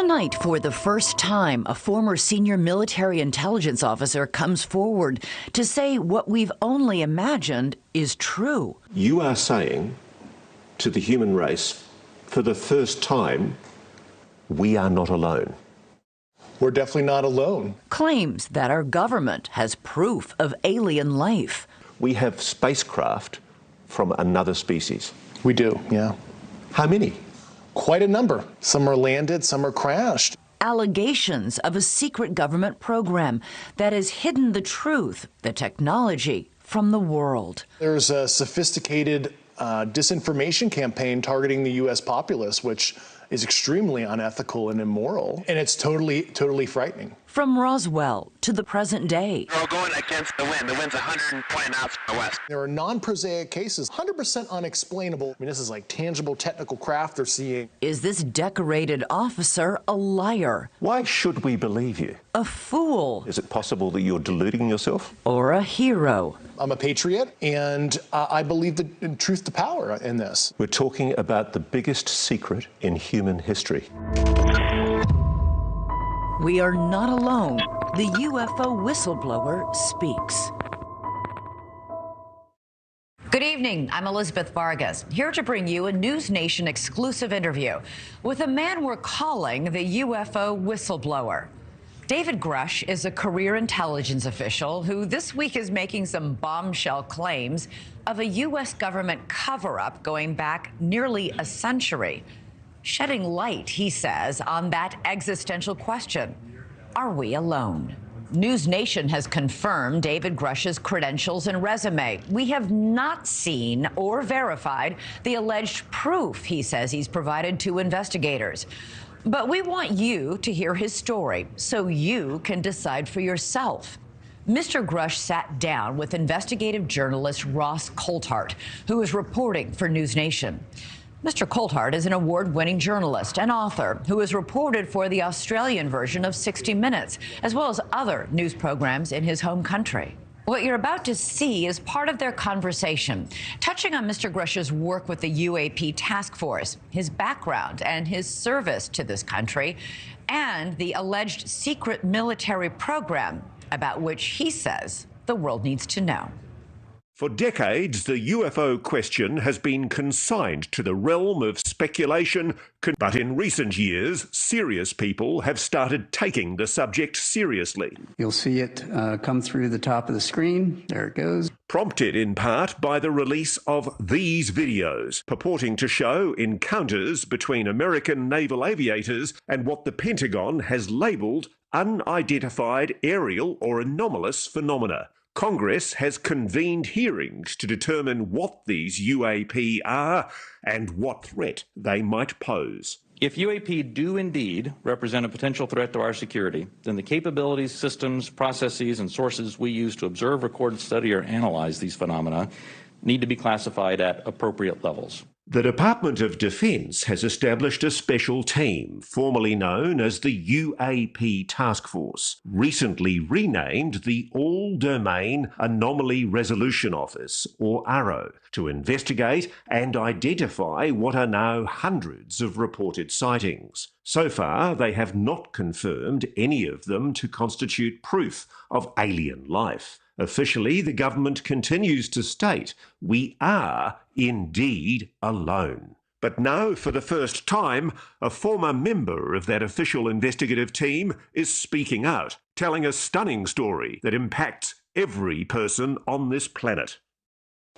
Tonight, for the first time, a former senior military intelligence officer comes forward to say what we've only imagined is true. You are saying to the human race, for the first time, we are not alone. We're definitely not alone. Claims that our government has proof of alien life. We have spacecraft from another species. We do, yeah. How many? Quite a number. Some are landed, some are crashed. Allegations of a secret government program that has hidden the truth, the technology, from the world. There's a sophisticated disinformation campaign targeting the U.S. populace, which is extremely unethical and immoral, and it's totally frightening. From Roswell to the present day. We're going against the wind. The wind's 120 miles from the west. There are non-prosaic cases, 100% unexplainable. I mean, this is like tangible technical craft they're seeing. Is this decorated officer a liar? Why should we believe you? A fool? Is it possible that you're deluding yourself? Or a hero? I'm a patriot, and I believe in truth to power in this. We're talking about the biggest secret in human history. We are not alone. The UFO whistleblower speaks. Good evening. I'm Elizabeth Vargas, here to bring you a News Nation exclusive interview with a man we're calling the UFO whistleblower. David Grusch is a career intelligence official who this week is making some bombshell claims of a U.S. government cover-up going back nearly a century. Shedding light, he says, on that existential question. Are we alone? News Nation has confirmed David Grusch's credentials and resume. We have not seen or verified the alleged proof he says he's provided to investigators. But we want you to hear his story so you can decide for yourself. Mr. Grusch sat down with investigative journalist Ross Coulthart, who is reporting for News Nation. Mr. Coulthart is an award-winning journalist and author who has reported for the Australian version of 60 Minutes, as well as other news programs in his home country. What you're about to see is part of their conversation, touching on Mr. Grusch's work with the UAP task force, his background and his service to this country, and the alleged secret military program about which he says the world needs to know. For decades, the UFO question has been consigned to the realm of speculation, but in recent years, serious people have started taking the subject seriously. You'll see it come through the top of the screen. There it goes. Prompted in part by the release of these videos, purporting to show encounters between American naval aviators and what the Pentagon has labelled unidentified aerial or anomalous phenomena. Congress has convened hearings to determine what these UAP are and what threat they might pose. If UAP do indeed represent a potential threat to our security, then the capabilities, systems, processes, and sources we use to observe, record, study, or analyze these phenomena need to be classified at appropriate levels. The Department of Defense has established a special team, formerly known as the UAP Task Force, recently renamed the All-Domain Anomaly Resolution Office, or ARRO, to investigate and identify what are now hundreds of reported sightings. So far, they have not confirmed any of them to constitute proof of alien life. Officially, the government continues to state we are indeed alone. But now, for the first time, a former member of that official investigative team is speaking out, telling a stunning story that impacts every person on this planet.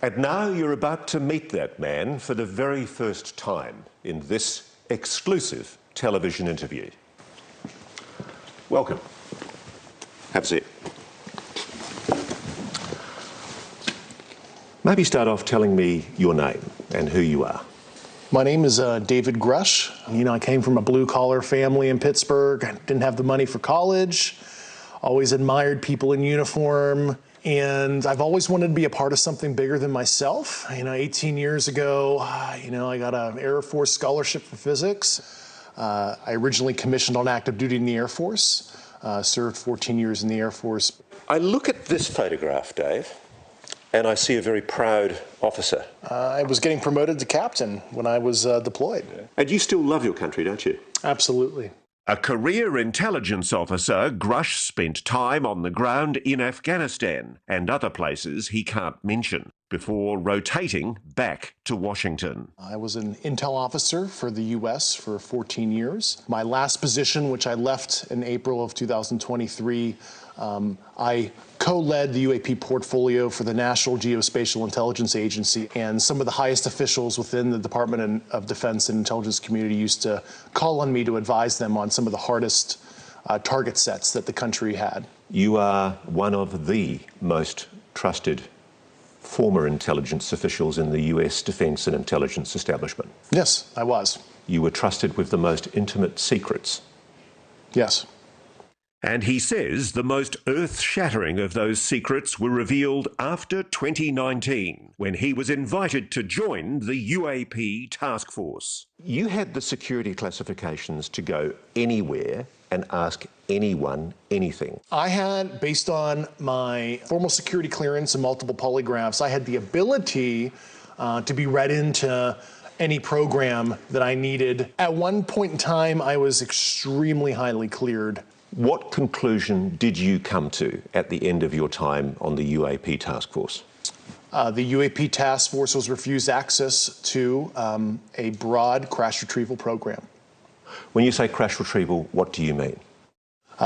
And now you're about to meet that man for the very first time in this exclusive television interview. Welcome. Have a seat. Maybe start off telling me your name and who you are. My name is David Grusch. You know, I came from a blue-collar family in Pittsburgh. I didn't have the money for college. Always admired people in uniform. And I've always wanted to be a part of something bigger than myself. You know, 18 years ago, I got an Air Force scholarship for physics. I originally commissioned on active duty in the Air Force. Served 14 years in the Air Force. I look at this photograph, Dave, and I see a very proud officer. I was getting promoted to captain when I was deployed. And you still love your country, don't you? Absolutely. A career intelligence officer, Grusch spent time on the ground in Afghanistan and other places he can't mention before rotating back to Washington. I was an intel officer for the U.S. for 14 years. My last position, which I left in April of 2023, I co-led the UAP portfolio for the National Geospatial Intelligence Agency, and some of the highest officials within the Department of Defense and Intelligence community used to call on me to advise them on some of the hardest target sets that the country had. You are one of the most trusted former intelligence officials in the US defense and intelligence establishment. Yes, I was. You were trusted with the most intimate secrets. Yes. And he says the most earth-shattering of those secrets were revealed after 2019, when he was invited to join the UAP task force. You had the security classifications to go anywhere and ask anyone anything. I had, based on my formal security clearance and multiple polygraphs, I had the ability to be read into any program that I needed. At one point in time, I was extremely highly cleared. What conclusion did you come to at the end of your time on the UAP task force? The UAP task force was refused access to a broad crash retrieval program. When you say crash retrieval, what do you mean?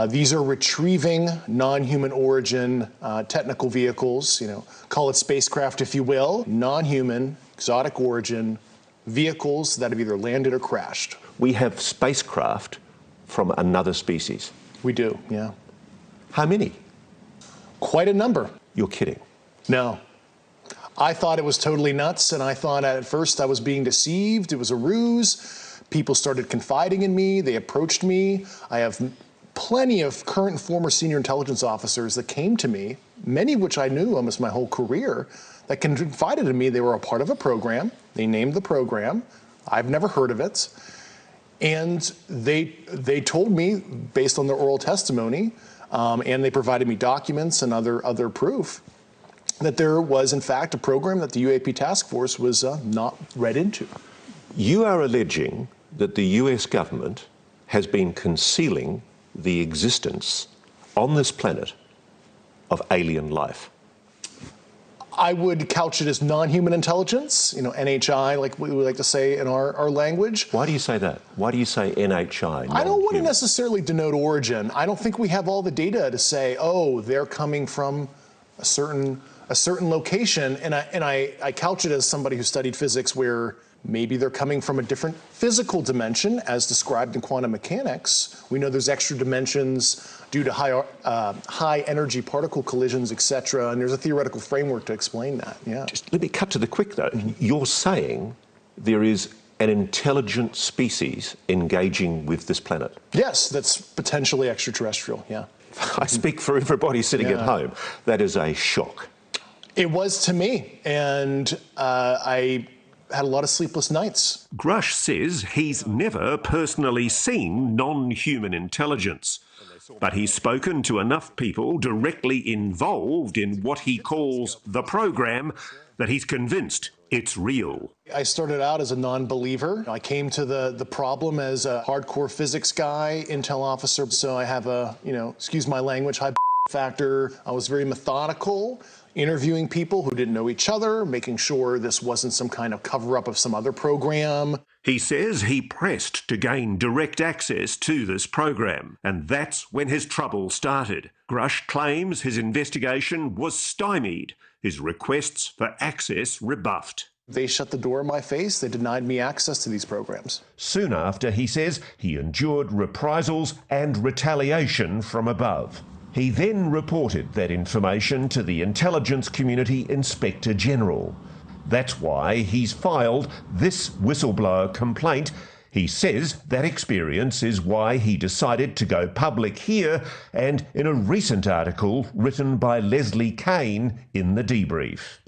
These are retrieving non-human origin technical vehicles, call it spacecraft if you will, non-human, exotic origin vehicles that have either landed or crashed. We have spacecraft from another species. We do, yeah. How many? Quite a number. You're kidding. No. I thought it was totally nuts, and I thought at first I was being deceived. It was a ruse. People started confiding in me. They approached me. I have plenty of current and former senior intelligence officers that came to me, many of which I knew almost my whole career, that confided in me they were a part of a program. They named the program. I've never heard of it. And they told me, based on their oral testimony, and they provided me documents and other proof, that there was, in fact, a program that the UAP task force was not read into. You are alleging that the US government has been concealing the existence on this planet of alien life. I would couch it as non-human intelligence, NHI, like we like to say in our language. Why do you say that? Why do you say NHI? I don't want to necessarily denote origin. I don't think we have all the data to say, oh, they're coming from a certain location, and I couch it as somebody who studied physics where maybe they're coming from a different physical dimension as described in quantum mechanics. We know there's extra dimensions due to high energy particle collisions, etc. And there's a theoretical framework to explain that, yeah. Just let me cut to the quick though. You're saying there is an intelligent species engaging with this planet? Yes, that's potentially extraterrestrial, yeah. I speak for everybody sitting at home. That is a shock. It was to me, and I had a lot of sleepless nights. Grusch says he's never personally seen non-human intelligence, but he's spoken to enough people directly involved in what he calls the program that he's convinced it's real. I started out as a non-believer. I came to the problem as a hardcore physics guy, intel officer, so I have a, excuse my language, high factor. I was very methodical, interviewing people who didn't know each other, making sure this wasn't some kind of cover-up of some other program. He says he pressed to gain direct access to this program, and that's when his trouble started. Grusch claims his investigation was stymied, his requests for access rebuffed. They shut the door in my face. They denied me access to these programs. Soon after, he says, he endured reprisals and retaliation from above. He then reported that information to the Intelligence Community Inspector General. That's why he's filed this whistleblower complaint. He says that experience is why he decided to go public here and in a recent article written by Leslie Kane in The Debrief.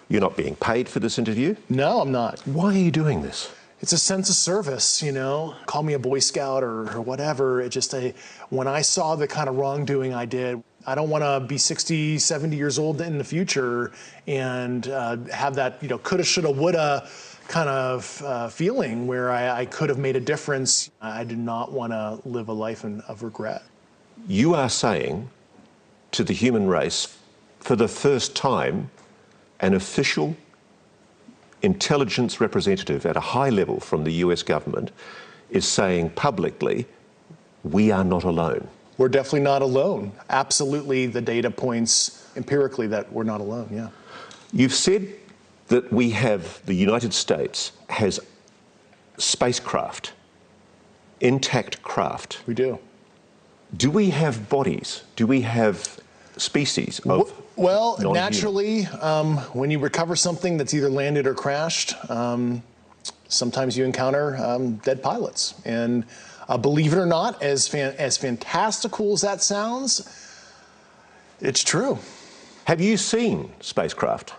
You're not being paid for this interview? No, I'm not. Why are you doing this? It's a sense of service, Call me a Boy Scout or whatever. When I saw the kind of wrongdoing I did, I don't want to be 60, 70 years old in the future and have that, coulda, shoulda, woulda kind of feeling where I could have made a difference. I did not want to live a life of regret. You are saying to the human race, for the first time, an official intelligence representative at a high level from the US government is saying publicly, we are not alone. We're definitely not alone. Absolutely, the data points empirically that we're not alone, yeah. You've said that the United States has spacecraft, intact craft. We do. Do we have bodies? Do we have species of Well, non-human? naturally, when you recover something that's either landed or crashed, sometimes you encounter dead pilots. And believe it or not, as fantastical as that sounds, it's true. Have you seen spacecraft?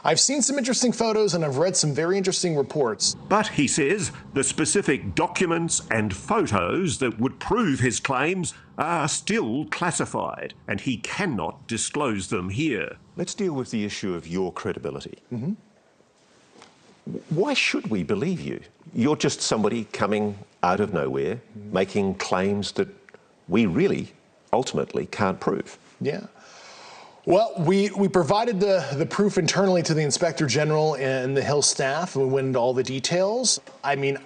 I've seen some interesting photos and I've read some very interesting reports. But, he says, the specific documents and photos that would prove his claims are still classified, and he cannot disclose them here. Let's deal with the issue of your credibility. Mm-hmm. Why should we believe you? You're just somebody coming out of nowhere, making claims that we really ultimately can't prove. Yeah. Well, we provided the proof internally to the Inspector General and the Hill staff, and we went into all the details. I mean,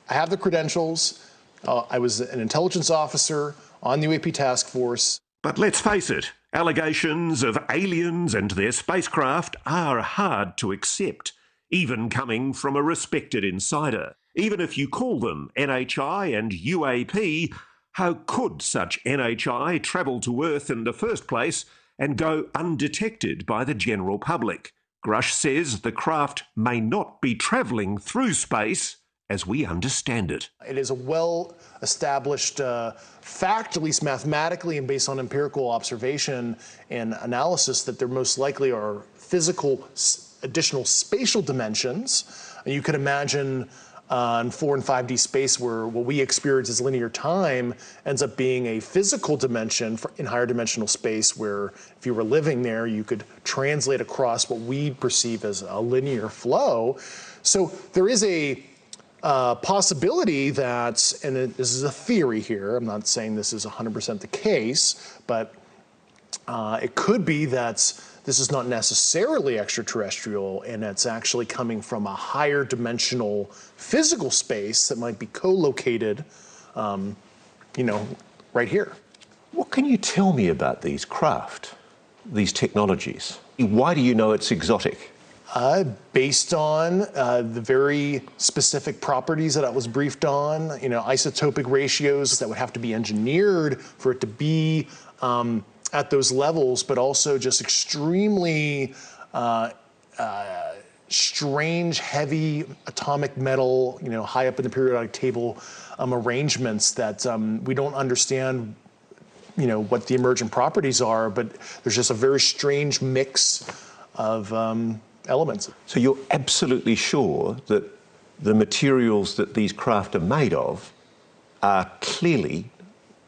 I have the credentials. I was an intelligence officer on the UAP task force. But let's face it, allegations of aliens and their spacecraft are hard to accept, even coming from a respected insider. Even if you call them NHI and UAP, how could such NHI travel to Earth in the first place and go undetected by the general public? Grusch says the craft may not be travelling through space as we understand it. It is a well-established fact, at least mathematically and based on empirical observation and analysis, that there most likely are physical additional spatial dimensions. You could imagine in 4 and 5D space where what we experience as linear time ends up being a physical dimension in higher dimensional space, where if you were living there, you could translate across what we perceive as a linear flow. So there is a possibility that, and this is a theory here, I'm not saying this is 100% the case, but it could be that this is not necessarily extraterrestrial, and it's actually coming from a higher dimensional physical space that might be co-located, right here. What can you tell me about these craft, these technologies? Why do you know it's exotic? Based on the very specific properties that I was briefed on, isotopic ratios that would have to be engineered for it to be at those levels, but also just extremely strange, heavy atomic metal, high up in the periodic table arrangements that we don't understand, what the emergent properties are, but there's just a very strange mix of elements. So you're absolutely sure that the materials that these craft are made of are clearly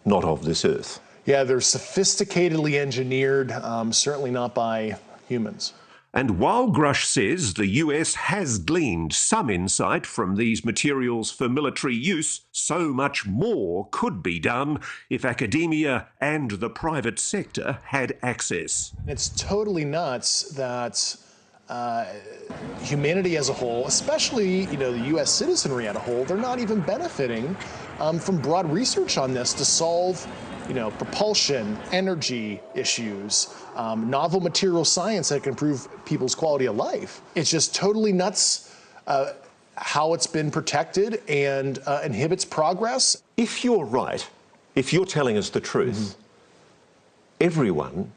not of this earth? Yeah, they're sophisticatedly engineered, certainly not by humans. And while Grusch says the US has gleaned some insight from these materials for military use, so much more could be done if academia and the private sector had access. It's totally nuts that humanity as a whole, especially the US citizenry as a whole, they're not even benefiting from broad research on this to solve propulsion, energy issues, novel material science that can improve people's quality of life. It's just totally nuts how it's been protected and inhibits progress. If you're right, if you're telling us the truth, everyone,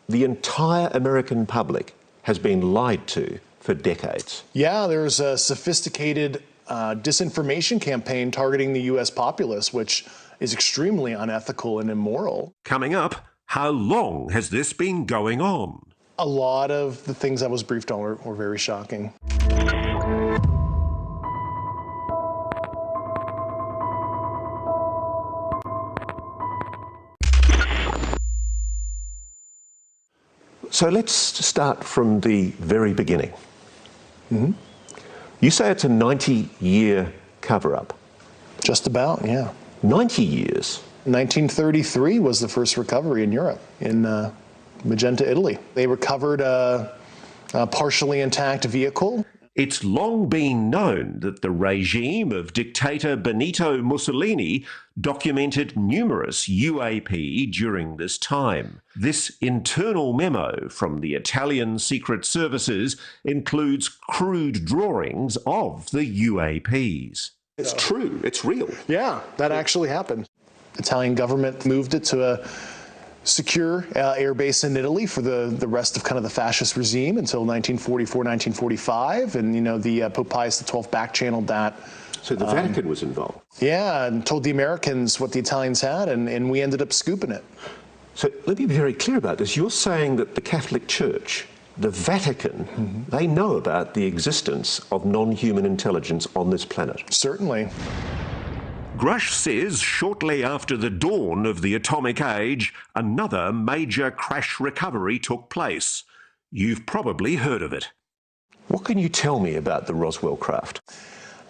the entire American public, has been lied to for decades. Yeah, there's a sophisticated disinformation campaign targeting the US populace, which is extremely unethical and immoral. Coming up, how long has this been going on? A lot of the things I was briefed on were very shocking. So let's start from the very beginning. You say it's a 90-year cover-up. Just about, yeah. 90 years? 1933 was the first recovery in Europe, in Magenta, Italy. They recovered a partially intact vehicle. It's long been known that the regime of dictator Benito Mussolini documented numerous UAP during this time. This internal memo from the Italian secret services includes crude drawings of the UAPs. It's true, it's real. Yeah, that actually happened. The Italian government moved it to a secure air base in Italy for the rest of kind of the fascist regime until 1944, 1945, and the Pope Pius XII back-channeled that. So the Vatican was involved? Yeah, and told the Americans what the Italians had, and we ended up scooping it. So let me be very clear about this. You're saying that the Catholic Church, the Vatican, they know about the existence of non-human intelligence on this planet? Certainly. Grusch says shortly after the dawn of the atomic age, another major crash recovery took place. You've probably heard of it. What can you tell me about the Roswell craft?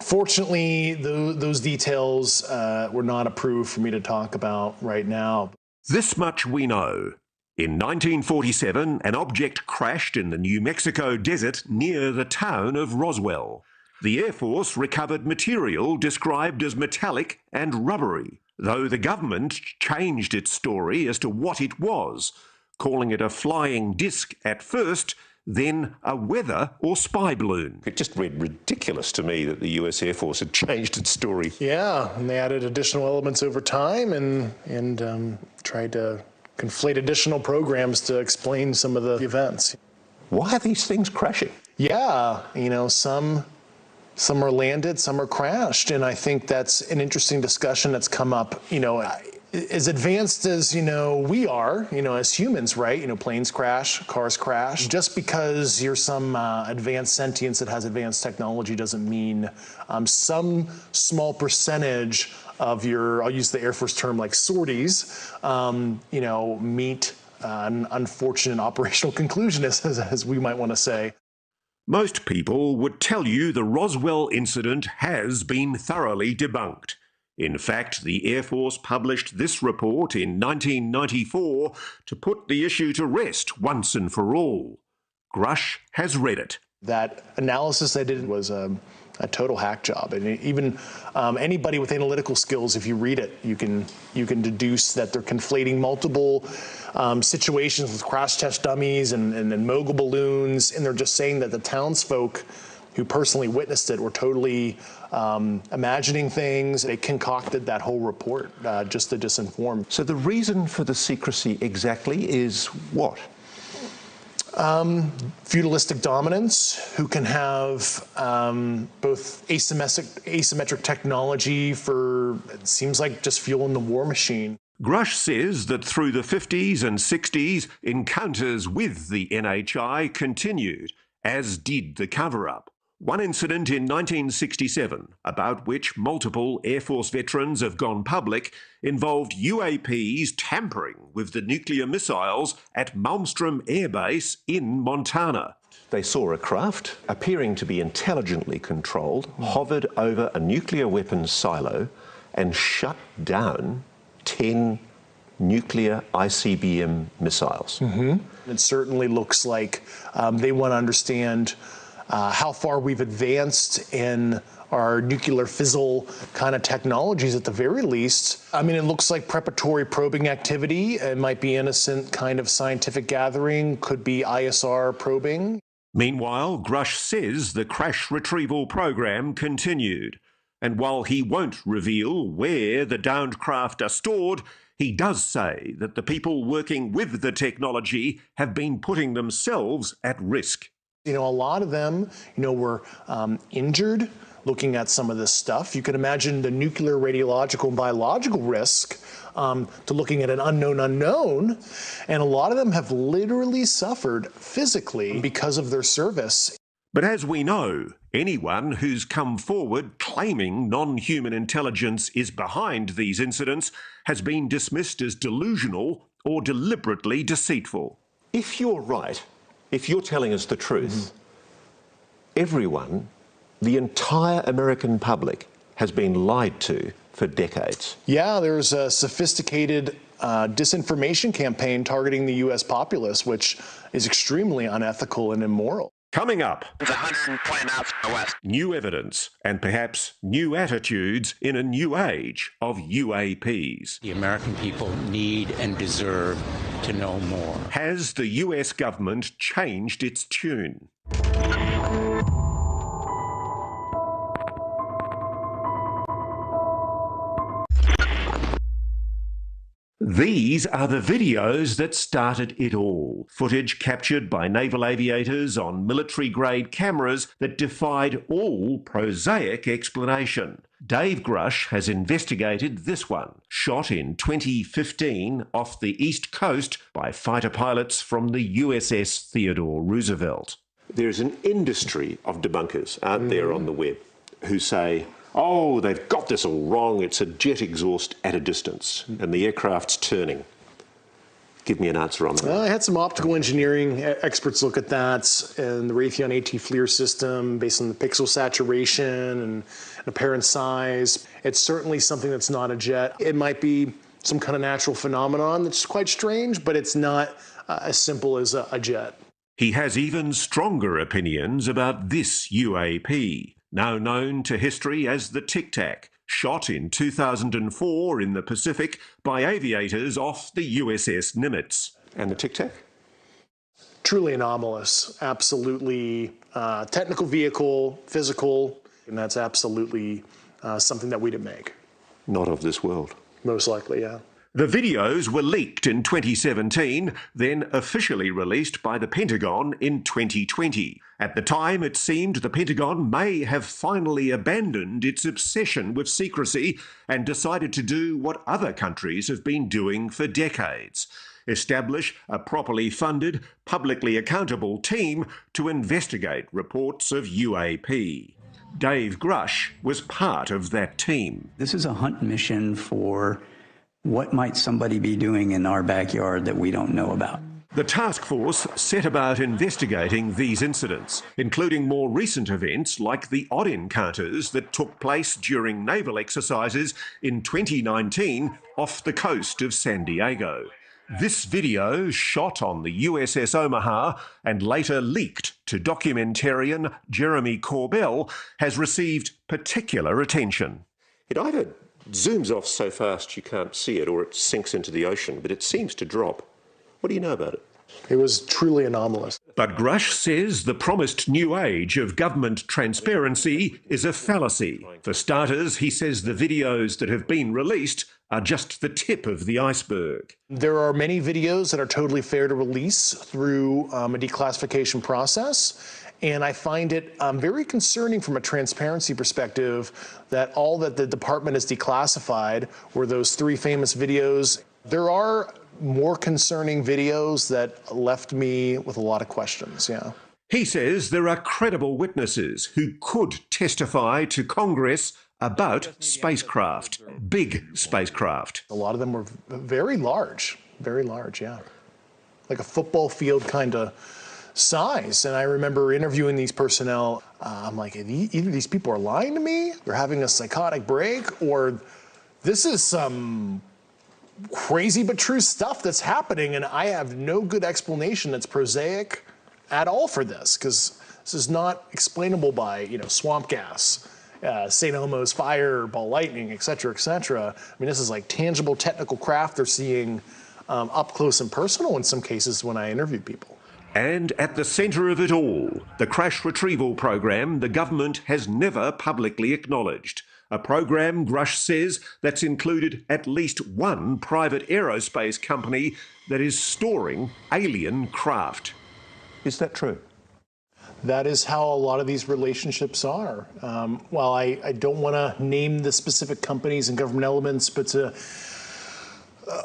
Fortunately, those details were not approved for me to talk about right now. This much we know. In 1947, an object crashed in the New Mexico desert near the town of Roswell. The Air Force recovered material described as metallic and rubbery, though the government changed its story as to what it was, calling it a flying disc at first, then a weather or spy balloon. It just read ridiculous to me that the US Air Force had changed its story. Yeah, and they added additional elements over time and tried to conflate additional programs to explain some of the events. Why are these things crashing? Yeah, some are landed, some are crashed, and I think that's an interesting discussion that's come up, as advanced as, we are, as humans, right? Planes crash, cars crash. Just because you're some advanced sentience that has advanced technology doesn't mean some small percentage of your, I'll use the Air Force term like sorties, meet an unfortunate operational conclusion, as we might want to say. Most people would tell you the Roswell incident has been thoroughly debunked. In fact, the Air Force published this report in 1994 to put the issue to rest once and for all. Grusch has read it. That analysis I did was a total hack job, and even anybody with analytical skills, if you read it, you can deduce that they're conflating multiple situations with crash test dummies and mogul balloons, and they're just saying that the townsfolk who personally witnessed it were totally imagining things. They concocted that whole report just to disinform. So the reason for the secrecy exactly is what? Feudalistic dominance, who can have both asymmetric technology for, it seems like, just fueling the war machine. Grusch says that through the 50s and 60s, encounters with the NHI continued, as did the cover-up. One incident in 1967, about which multiple Air Force veterans have gone public, involved UAPs tampering with the nuclear missiles at Malmstrom Air Base in Montana. They saw a craft, appearing to be intelligently controlled, hovered over a nuclear weapons silo and shut down 10 nuclear ICBM missiles. It certainly looks like they want to understand how far we've advanced in our nuclear fizzle kind of technologies at the very least. I mean, it looks like preparatory probing activity. It might be innocent kind of scientific gathering, could be ISR probing. Meanwhile, Grusch says the crash retrieval program continued. And while he won't reveal where the downed craft are stored, he does say that the people working with the technology have been putting themselves at risk. A lot of them, were injured looking at some of this stuff. You can imagine the nuclear, radiological, and biological risk to looking at an unknown unknown. And a lot of them have literally suffered physically because of their service. But as we know, anyone who's come forward claiming non-human intelligence is behind these incidents has been dismissed as delusional or deliberately deceitful. If you're right, if you're telling us the truth, everyone The entire American public has been lied to for decades. Yeah, there's a sophisticated disinformation campaign targeting the U.S. populace, which is extremely unethical and immoral. Coming up, It's 120 knots from the west. new evidence and perhaps new attitudes in a new age of UAPs. The American people need and deserve to know more. Has the US government changed its tune? These are the videos that started it all. Footage captured by naval aviators on military-grade cameras that defied all prosaic explanation. Dave Grusch has investigated this one, shot in 2015 off the East Coast by fighter pilots from the USS Theodore Roosevelt. There's an industry of debunkers out there on the web who say, oh, they've got this all wrong, it's a jet exhaust at a distance, and the aircraft's turning. Give me an answer on that. I had some optical engineering experts look at that, and the Raytheon AT FLIR system based on the pixel saturation and apparent size. It's certainly something that's not a jet. It might be some kind of natural phenomenon that's quite strange, but it's not as simple as a jet. He has even stronger opinions about this UAP, now known to history as the Tic Tac, shot in 2004 in the Pacific by aviators off the USS Nimitz. And the Tic Tac? Truly anomalous, absolutely technical vehicle, physical, and that's absolutely something that we didn't make. Not of this world. Most likely, yeah. The videos were leaked in 2017, then officially released by the Pentagon in 2020. At the time, it seemed the Pentagon may have finally abandoned its obsession with secrecy and decided to do what other countries have been doing for decades: establish a properly funded, publicly accountable team to investigate reports of UAP. Dave Grusch was part of that team. This is a hunt mission for what might somebody be doing in our backyard that we don't know about. The task force set about investigating these incidents, including more recent events like the odd encounters that took place during naval exercises in 2019 off the coast of San Diego. This video, shot on the USS Omaha and later leaked to documentarian Jeremy Corbell, has received particular attention. It either zooms off so fast you can't see it, or it sinks into the ocean, but it seems to drop. What do you know about it? It was truly anomalous. But Grusch says the promised new age of government transparency is a fallacy. For starters, he says the videos that have been released are just the tip of the iceberg. There are many videos that are totally fair to release through a declassification process. And I find it very concerning from a transparency perspective that all that the department has declassified were those 3 famous videos. There are more concerning videos that left me with a lot of questions, yeah. He says there are credible witnesses who could testify to Congress about spacecraft, big spacecraft. A lot of them were very large, yeah. Like a football field kind of size. And I remember interviewing these personnel. I'm like, either these people are lying to me, they're having a psychotic break, or this is some crazy but true stuff that's happening, and I have no good explanation that's prosaic at all for this, because this is not explainable by, swamp gas, St. Elmo's fire, ball lightning, et cetera, et cetera. I mean, this is like tangible technical craft they're seeing up close and personal in some cases when I interview people. And at the centre of it all, the crash retrieval program the government has never publicly acknowledged. A program, Grusch says, that's included at least one private aerospace company that is storing alien craft. Is that true? That is how a lot of these relationships are. While I don't want to name the specific companies and government elements, but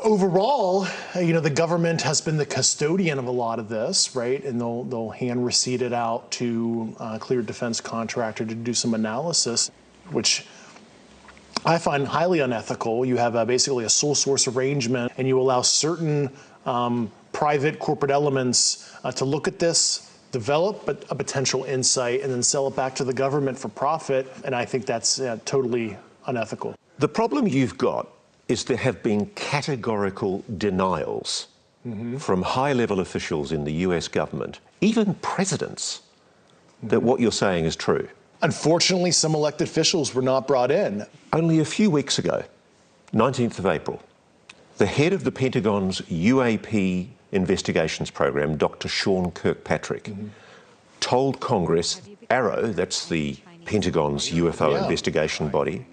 overall, the government has been the custodian of a lot of this, right? And they'll hand receipt it out to a cleared defense contractor to do some analysis, which I find highly unethical. You have basically a sole source arrangement, and you allow certain private corporate elements to look at this develop a potential insight and then sell it back to the government for profit, and I think that's totally unethical. The problem you've got is there have been categorical denials from high-level officials in the US government, even presidents, that what you're saying is true. Unfortunately, some elected officials were not brought in. Only a few weeks ago, 19th of April, the head of the Pentagon's UAP investigations program, Dr. Sean Kirkpatrick, told Congress AARO, that's the Pentagon's UFO investigation body,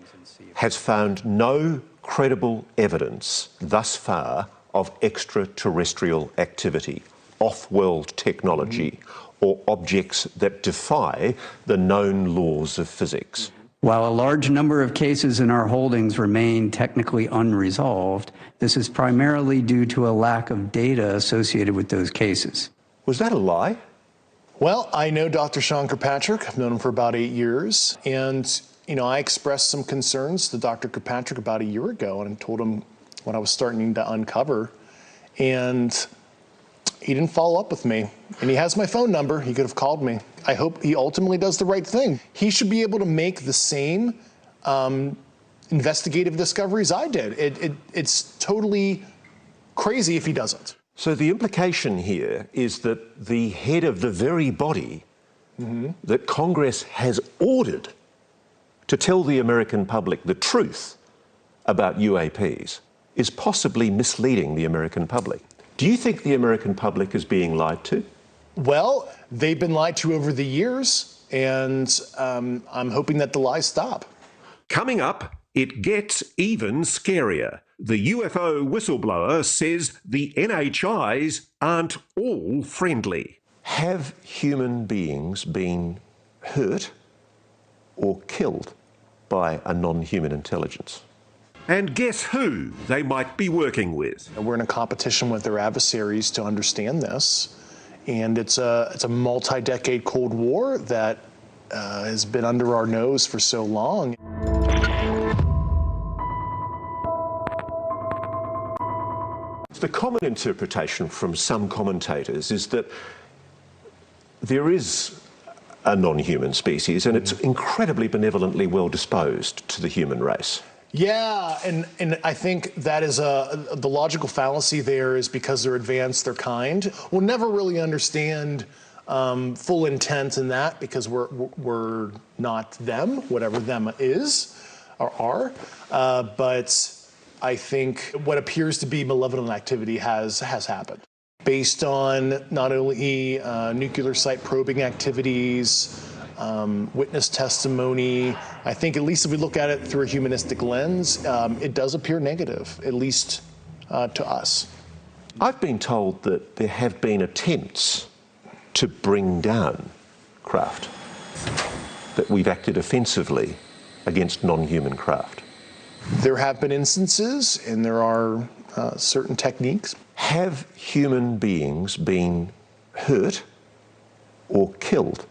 has found no credible evidence thus far of extraterrestrial activity, off-world technology, or objects that defy the known laws of physics. While a large number of cases in our holdings remain technically unresolved, this is primarily due to a lack of data associated with those cases. Was that a lie? Well, I know Dr. Sean Kirkpatrick. I've known him for about 8 years. And, I expressed some concerns to Dr. Kirkpatrick about a year ago and told him what I was starting to uncover. And he didn't follow up with me. And he has my phone number. He could have called me. I hope he ultimately does the right thing. He should be able to make the same investigative discoveries I did. It's totally crazy if he doesn't. So the implication here is that the head of the very body that Congress has ordered to tell the American public the truth about UAPs is possibly misleading the American public. Do you think the American public is being lied to? Well, they've been lied to over the years, and I'm hoping that the lies stop. Coming up, it gets even scarier. The UFO whistleblower says the NHIs aren't all friendly. Have human beings been hurt or killed by a non-human intelligence? And guess who they might be working with? We're in a competition with their adversaries to understand this, and it's a multi-decade Cold War that has been under our nose for so long. The common interpretation from some commentators is that there is a non-human species and it's incredibly benevolently well disposed to the human race. Yeah, and I think that is the logical fallacy there is because they're advanced, they're kind. We'll never really understand full intent in that because we're not them, whatever them is or are. But I think what appears to be malevolent activity has happened. Based on not only nuclear site probing activities, witness testimony, I think at least if we look at it through a humanistic lens, it does appear negative, at least to us. I've been told that there have been attempts to bring down craft, that we've acted offensively against non-human craft. There have been instances, and there are certain techniques. Have human beings been hurt or killed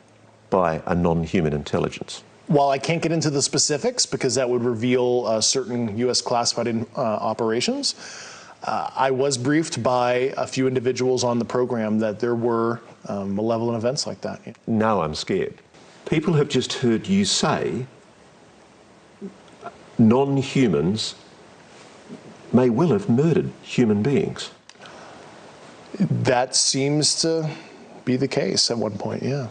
by a non-human intelligence? While I can't get into the specifics because that would reveal certain U.S. classified operations, I was briefed by a few individuals on the program that there were malevolent events like that. Now I'm scared. People have just heard you say non-humans may well have murdered human beings. That seems to be the case at one point, yeah.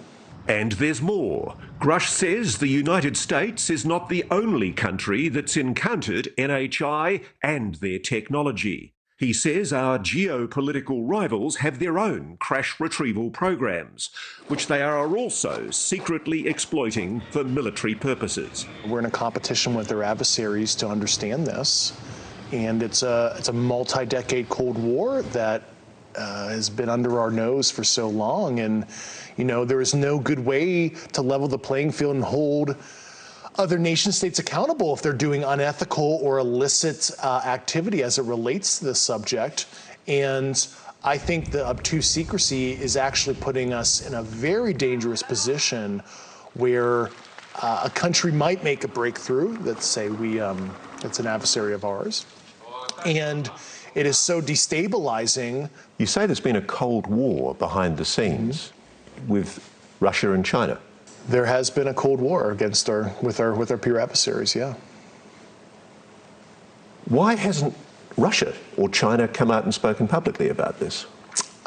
And there's more. Grusch says the United States is not the only country that's encountered NHI and their technology. He says our geopolitical rivals have their own crash retrieval programs, which they are also secretly exploiting for military purposes. We're in a competition with their adversaries to understand this, and it's a multi-decade Cold War that has been under our nose for so long, and there is no good way to level the playing field and hold other nation states accountable if they're doing unethical or illicit activity as it relates to this subject. And I think the obtuse secrecy is actually putting us in a very dangerous position where a country might make a breakthrough. Let's say it's an adversary of ours, and it is so destabilizing. You say there's been a Cold War behind the scenes. with Russia and China? There has been a Cold War against with our peer adversaries, yeah. Why hasn't Russia or China come out and spoken publicly about this?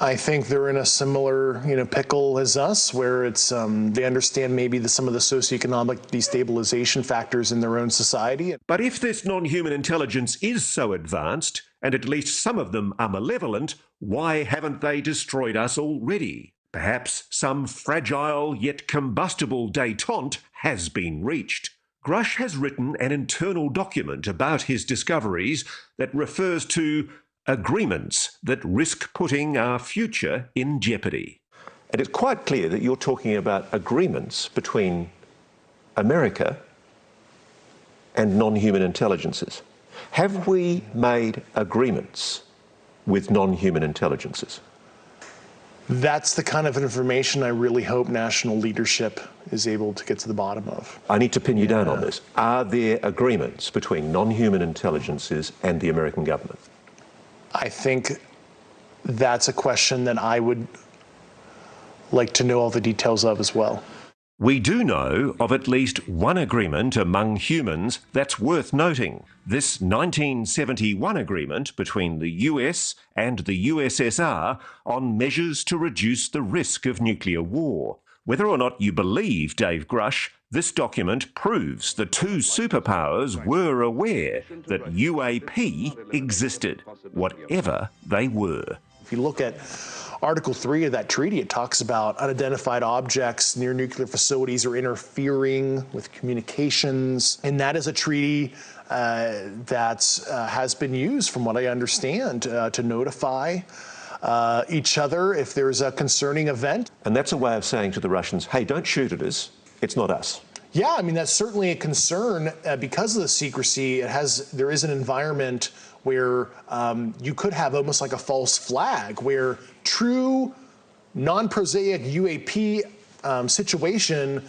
I think they're in a similar, pickle as us, where it's they understand maybe some of the socioeconomic destabilization factors in their own society. But if this non-human intelligence is so advanced, and at least some of them are malevolent, why haven't they destroyed us already? Perhaps some fragile yet combustible détente has been reached. Grusch has written an internal document about his discoveries that refers to agreements that risk putting our future in jeopardy. And it's quite clear that you're talking about agreements between America and non-human intelligences. Have we made agreements with non-human intelligences? That's the kind of information I really hope national leadership is able to get to the bottom of. I need to pin you down on this. Are there agreements between non-human intelligences and the American government? I think that's a question that I would like to know all the details of as well. We do know of at least one agreement among humans that's worth noting. This 1971 agreement between the US and the USSR on measures to reduce the risk of nuclear war. Whether or not you believe Dave Grusch, this document proves the two superpowers were aware that UAP existed, whatever they were. If you look at Article 3 of that treaty, it talks about unidentified objects near nuclear facilities or interfering with communications. And that is a treaty that has been used, from what I understand, to notify each other if there's a concerning event. And that's a way of saying to the Russians, hey, don't shoot at us, it's not us. Yeah, I mean, that's certainly a concern because of the secrecy. There is an environment where you could have almost like a false flag, where true non-prosaic UAP situation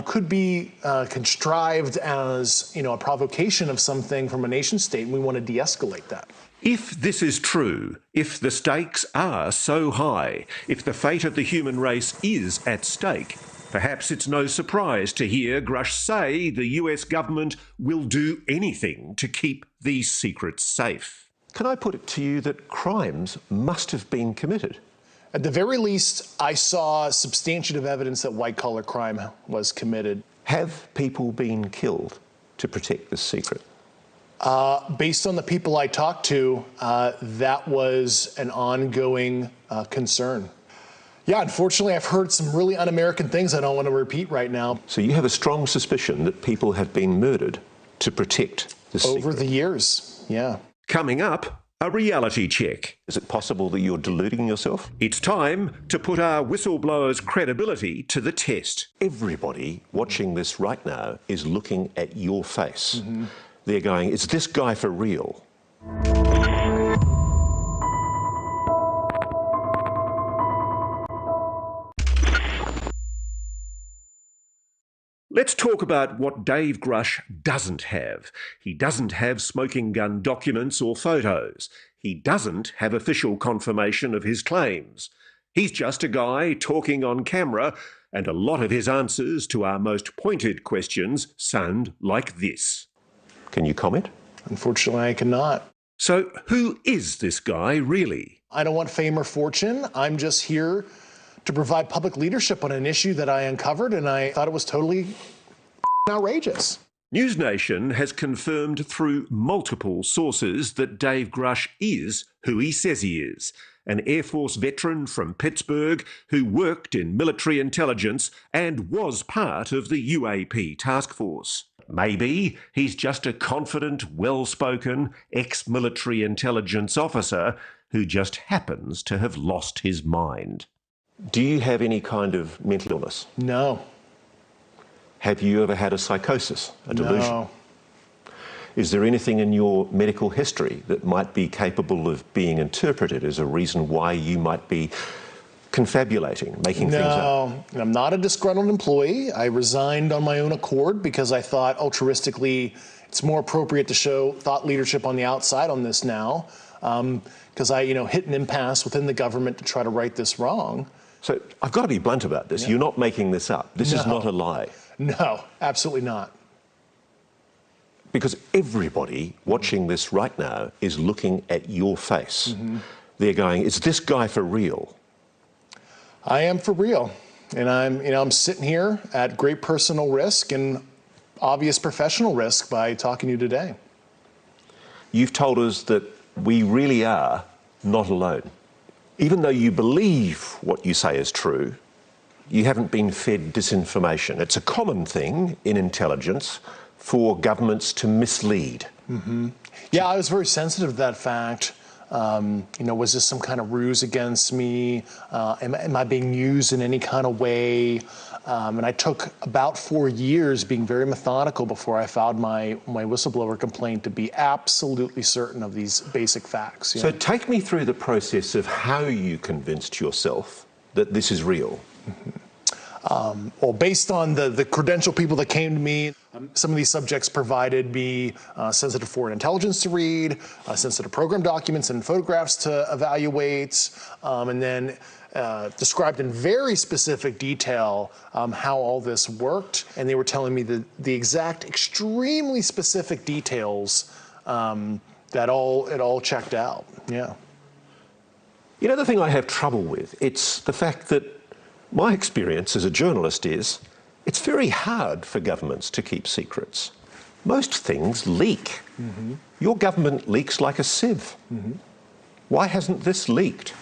could be contrived as, a provocation of something from a nation state, and we want to de-escalate that. If this is true, if the stakes are so high, if the fate of the human race is at stake, perhaps it's no surprise to hear Grusch say the US government will do anything to keep these secrets safe. Can I put it to you that crimes must have been committed? At the very least, I saw substantive evidence that white-collar crime was committed. Have people been killed to protect this secret? Based on the people I talked to, that was an ongoing concern. Yeah, unfortunately, I've heard some really un-American things I don't want to repeat right now. So you have a strong suspicion that people have been murdered to protect the secret? Over the years, yeah. Coming up, a reality check. Is it possible that you're deluding yourself? It's time to put our whistleblower's credibility to the test. Everybody watching this right now is looking at your face. Mm-hmm. They're going, is this guy for real? Let's talk about what Dave Grusch doesn't have. He doesn't have smoking gun documents or photos. He doesn't have official confirmation of his claims. He's just a guy talking on camera, and a lot of his answers to our most pointed questions sound like this. Can you comment? Unfortunately, I cannot. So who is this guy really? I don't want fame or fortune. I'm just here to provide public leadership on an issue that I uncovered, and I thought it was totally outrageous. News Nation has confirmed through multiple sources that Dave Grusch is who he says he is, an Air Force veteran from Pittsburgh who worked in military intelligence and was part of the UAP task force. Maybe he's just a confident, well-spoken, ex-military intelligence officer who just happens to have lost his mind. Do you have any kind of mental illness? No. Have you ever had a psychosis, a delusion? No. Is there anything in your medical history that might be capable of being interpreted as a reason why you might be confabulating, making things up? No, I'm not a disgruntled employee. I resigned on my own accord because I thought altruistically it's more appropriate to show thought leadership on the outside on this now, because I hit an impasse within the government to try to right this wrong. So I've got to be blunt about this. You're not making this up. This is not a lie. No, absolutely not. Because everybody watching this right now is looking at your face. They're going, is this guy for real? I am for real. And I'm sitting here at great personal risk and obvious professional risk by talking to you today. You've told us that we really are not alone. Even though you believe what you say is true, you haven't been fed disinformation. It's a common thing in intelligence for governments to mislead. Yeah, I was very sensitive to that fact. Was this some kind of ruse against me? Am I being used in any kind of way? And I took about 4 years being very methodical before I filed my whistleblower complaint to be absolutely certain of these basic facts. So take me through the process of how you convinced yourself that this is real. Well, based on the credentialed people that came to me, some of these subjects provided me sensitive foreign intelligence to read, sensitive program documents and photographs to evaluate, and then described in very specific detail how all this worked. And they were telling me the exact, extremely specific details that it all checked out. Yeah. You know, the thing I have trouble with, it's the fact that my experience as a journalist is it's very hard for governments to keep secrets. Most things leak. Your government leaks like a sieve. Why hasn't this leaked?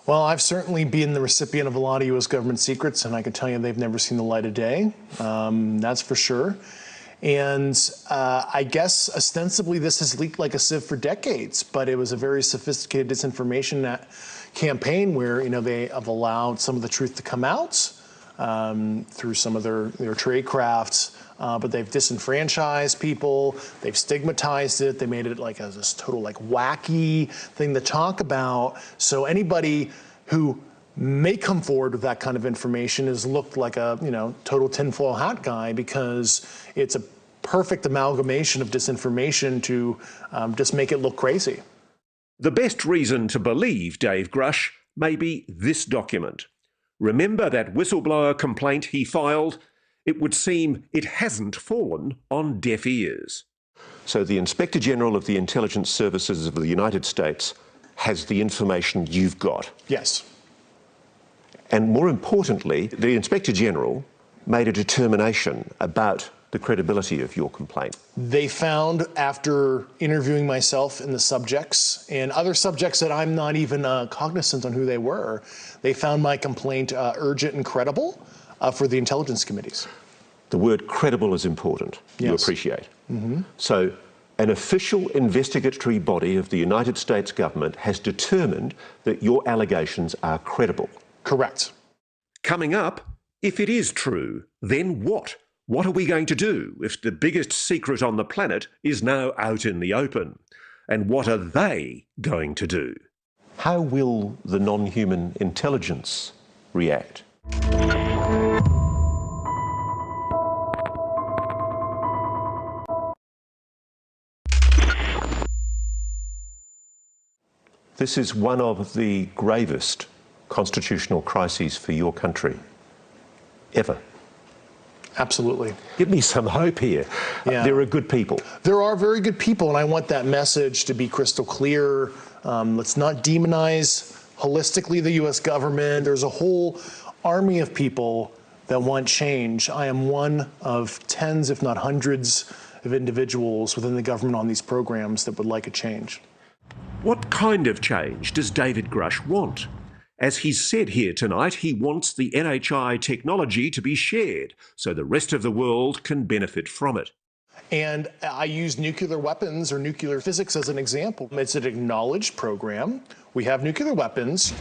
Well, I've certainly been the recipient of a lot of U.S. government secrets, and I can tell you they've never seen the light of day. That's for sure. And I guess ostensibly this has leaked like a sieve for decades, but it was a very sophisticated disinformation campaign where they have allowed some of the truth to come out through some of their trade crafts, but they've disenfranchised people, they've stigmatized it, they made it like this total wacky thing to talk about. So anybody who may come forward with that kind of information is looked like a total tinfoil hat guy, because it's a perfect amalgamation of disinformation to just make it look crazy. The best reason to believe Dave Grusch may be this document. Remember that whistleblower complaint he filed? It would seem it hasn't fallen on deaf ears. So the Inspector General of the Intelligence Services of the United States has the information you've got. Yes. And more importantly, the Inspector General made a determination about the credibility of your complaint. They found, after interviewing myself and the subjects and other subjects that I'm not even cognizant on who they were, they found my complaint urgent and credible for the intelligence committees. The word credible is important. Yes. You appreciate. So an official investigatory body of the United States government has determined that your allegations are credible. Correct. Coming up, if it is true, then what? What are we going to do if the biggest secret on the planet is now out in the open? And what are they going to do? How will the non-human intelligence react? This is one of the gravest constitutional crises for your country ever. Absolutely. Give me some hope here. Yeah. There are good people. There are very good people, and I want that message to be crystal clear. Let's not demonize holistically the U.S. government. There's a whole army of people that want change. I am one of tens, if not hundreds, of individuals within the government on these programs that would like a change. What kind of change does David Grusch want? As he's said here tonight, he wants the NHI technology to be shared so the rest of the world can benefit from it. And I use nuclear weapons or nuclear physics as an example. It's an acknowledged program. We have nuclear weapons.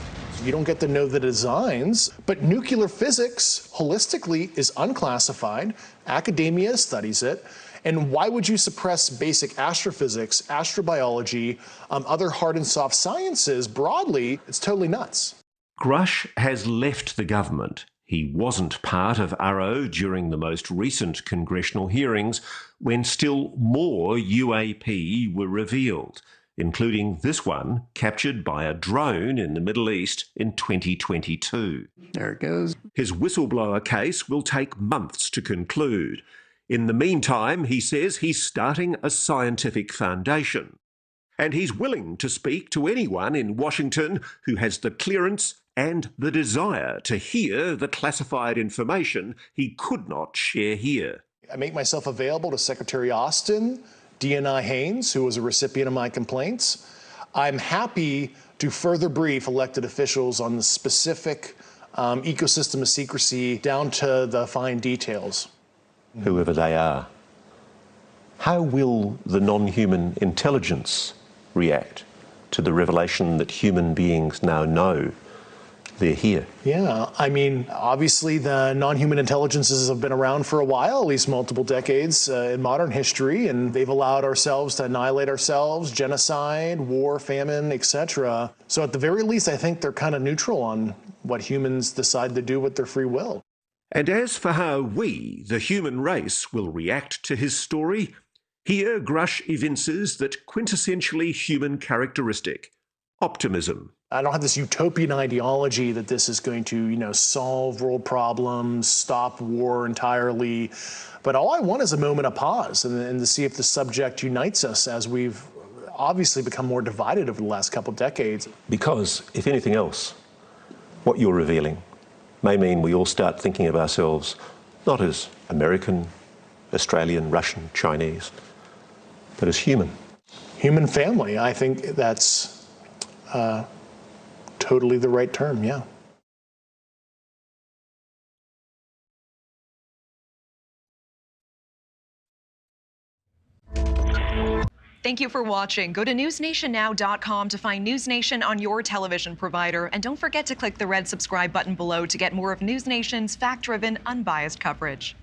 You don't get to know the designs, but nuclear physics holistically is unclassified. Academia studies it. And why would you suppress basic astrophysics, astrobiology, other hard and soft sciences broadly? It's totally nuts. Grusch has left the government. He wasn't part of ARRO during the most recent congressional hearings when still more UAP were revealed, including this one captured by a drone in the Middle East in 2022. There it goes. His whistleblower case will take months to conclude. In the meantime, he says he's starting a scientific foundation. And he's willing to speak to anyone in Washington who has the clearance and the desire to hear the classified information he could not share here. I make myself available to Secretary Austin, DNI Haynes, who was a recipient of my complaints. I'm happy to further brief elected officials on the specific ecosystem of secrecy down to the fine details. Whoever they are. How will the non-human intelligence react to the revelation that human beings now know they're here? Yeah, I mean, obviously the non-human intelligences have been around for a while, at least multiple decades in modern history, and they've allowed ourselves to annihilate ourselves, genocide, war, famine, etc. So at the very least, I think they're kind of neutral on what humans decide to do with their free will. And as for how we, the human race, will react to his story, here Grusch evinces that quintessentially human characteristic: optimism. I don't have this utopian ideology that this is going to, solve world problems, stop war entirely. But all I want is a moment of pause and to see if the subject unites us, as we've obviously become more divided over the last couple of decades. Because, if anything else, what you're revealing may mean we all start thinking of ourselves not as American, Australian, Russian, Chinese, but as human. Human family. I think that's totally the right term, yeah. Thank you for watching. Go to newsnationnow.com to find News Nation on your television provider. And don't forget to click the red subscribe button below to get more of News Nation's fact-driven, unbiased coverage.